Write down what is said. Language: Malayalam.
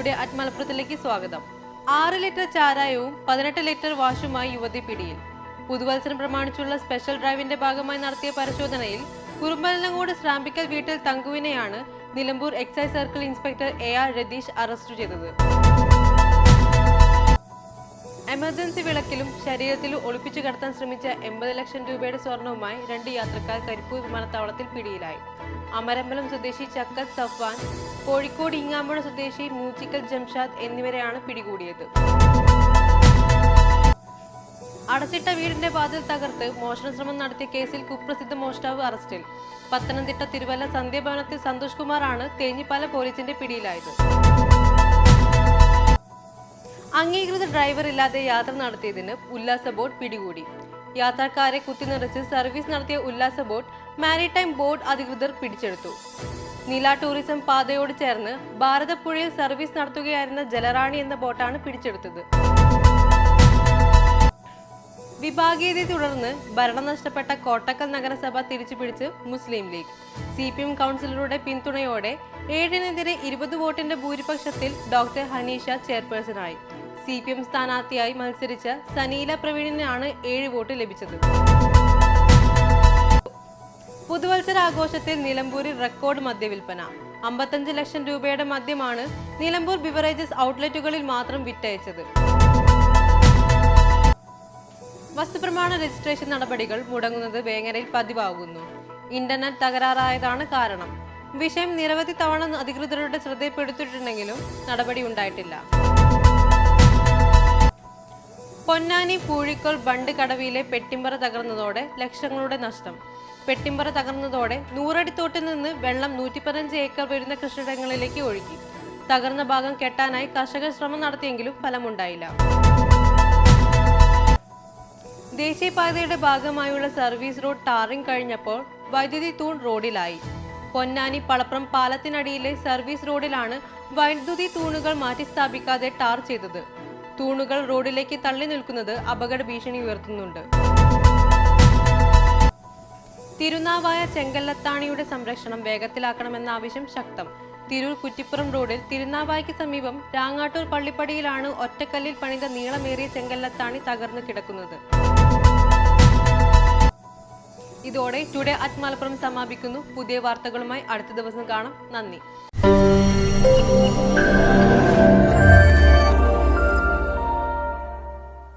ടുഡേ അറ്റ് മലപ്പുറത്തിലേക്ക് സ്വാഗതം. 6 ലിറ്റർ ചാരായവും 18 ലിറ്റർ വാഷുമായി യുവതി പിടിയിൽ. പുതുവത്സരം പ്രമാണിച്ചുള്ള സ്പെഷ്യൽ ഡ്രൈവിന്റെ ഭാഗമായി നടത്തിയ പരിശോധനയിൽ കുറുമ്പലങ്ങോട് ശ്രാമ്പിക്കൽ വീട്ടിൽ തങ്കുവിനെയാണ് Nilambur excise circle inspector AR Ratheesh arrest ചെയ്തത്. എമർജൻസി വിളക്കിലും ശരീരത്തിലും ഒളിപ്പിച്ചു കടത്താൻ ശ്രമിച്ച 80 ലക്ഷം രൂപയുടെ സ്വർണവുമായി 2 യാത്രക്കാർ കരിപ്പൂർ വിമാനത്താവളത്തിൽ പിടിയിലായി. അമരമ്പലം സ്വദേശി ചക്കത്ത് സഫ്വാൻ, കോഴിക്കോട് ഇങ്ങാമ്പുഴ സ്വദേശി മൂച്ചിക്കൽ ജംഷാദ് എന്നിവരെയാണ് പിടികൂടിയത്. അടച്ചിട്ട വീടിന്റെ വാതിൽ തകർത്ത് മോഷണ ശ്രമം നടത്തിയ കേസിൽ കുപ്രസിദ്ധ മോഷ്ടാവ് അറസ്റ്റിൽ. പത്തനംതിട്ട തിരുവല്ല സന്ധ്യാഭവനത്തിൽ സന്തോഷ് കുമാറാണ് തേഞ്ഞിപ്പാല പോലീസിന്റെ പിടിയിലായത്. അംഗീകൃത ഡ്രൈവർ ഇല്ലാതെ യാത്ര നടത്തിയതിന് ഉല്ലാസ ബോട്ട് പിടികൂടി. യാത്രക്കാരെ കുത്തിനിറച്ച് സർവീസ് നടത്തിയ ഉല്ലാസ ബോട്ട് മാരിടൈം ബോർഡ് അധികൃതർ പിടിച്ചെടുത്തു. നീല ടൂറിസം പാതയോട് ചേർന്ന് ഭാരതപ്പുഴയിൽ സർവീസ് നടത്തുകയായിരുന്ന ജലറാണി എന്ന ബോട്ടാണ് പിടിച്ചെടുത്തത്. വിഭാഗീയതയെ തുടർന്ന് ഭരണം നഷ്ടപ്പെട്ട കോട്ടക്കൽ നഗരസഭ തിരിച്ചുപിടിച്ച് മുസ്ലിം ലീഗ്. CPM കൗൺസിലറുടെ പിന്തുണയോടെ 7-നെതിരെ 20 വോട്ടിന്റെ ഭൂരിപക്ഷത്തിൽ ഡോക്ടർ ഹനീഷ ചെയർപേഴ്സണായി. CPM സ്ഥാനാർത്ഥിയായി മത്സരിച്ച സനീല പ്രവീണിനാണ് 7 വോട്ട് ലഭിച്ചത്. പുതുവത്സരാഘോഷത്തിൽ നിലമ്പൂരിൽ റെക്കോർഡ് മദ്യവിൽപ്പന. 55 ലക്ഷം രൂപയുടെ മദ്യമാണ് നിലമ്പൂർ ബിവറേജസ് ഔട്ട്ലെറ്റുകളിൽ മാത്രം വിറ്റയച്ചത്. വസ്തുപ്രമാണ രജിസ്ട്രേഷൻ നടപടികൾ മുടങ്ങുന്നത് വേങ്ങരയിൽ പതിവാകുന്നു. ഇന്റർനെറ്റ് തകരാറായതാണ് കാരണം. വിഷയം നിരവധി തവണ അധികൃതരുടെ ശ്രദ്ധയിൽപ്പെടുത്തിയിട്ടുണ്ടെങ്കിലും നടപടി ഉണ്ടായിട്ടില്ല. പൊന്നാനി പൂഴിക്കോൾ ബണ്ട് കടവിലെ പെട്ടിമ്പറ തകർന്നതോടെ ലക്ഷങ്ങളുടെ നഷ്ടം. പെട്ടിമ്പറ തകർന്നതോടെ 100 അടി തോട്ടിൽ നിന്ന് വെള്ളം 115 ഏക്കർ വരുന്ന കൃഷിയിടങ്ങളിലേക്ക് ഒഴുകി. തകർന്ന ഭാഗം കെട്ടാനായി കർഷകർ ശ്രമം നടത്തിയെങ്കിലും ഫലമുണ്ടായില്ല. ദേശീയപാതയുടെ ഭാഗമായുള്ള സർവീസ് റോഡ് ടാറിംഗ് കഴിഞ്ഞപ്പോൾ വൈദ്യുതി തൂൺ റോഡിലായി. പൊന്നാനി പളപ്രം പാലത്തിനടിയിലെ സർവീസ് റോഡിലാണ് വൈദ്യുതി തൂണുകൾ മാറ്റി സ്ഥാപിക്കാതെ ടാർ ചെയ്തത്. തൂണുകൾ റോഡിലേക്ക് തള്ളി നിൽക്കുന്നത് അപകട ഭീഷണി ഉയർത്തുന്നുണ്ട്. തിരുനാവായ ചെങ്കല്ലത്താണിയുടെ സംരക്ഷണം വേഗത്തിലാക്കണമെന്ന ആവശ്യം ശക്തം. തിരൂർ കുറ്റിപ്പുറം റോഡിൽ തിരുനാവായ്ക്ക് സമീപം രാങ്ങാട്ടൂർ പള്ളിപ്പടിയിലാണ് ഒറ്റക്കല്ലിൽ പണിത നീളമേറിയ ചെങ്കല്ലത്താണി തകർന്നു കിടക്കുന്നത്. ഇതോടെ ടുഡേ അറ്റ് മലപ്പുറം സമാപിക്കുന്നു. പുതിയ വാർത്തകളുമായി അടുത്ത ദിവസം കാണാം. നന്ദി.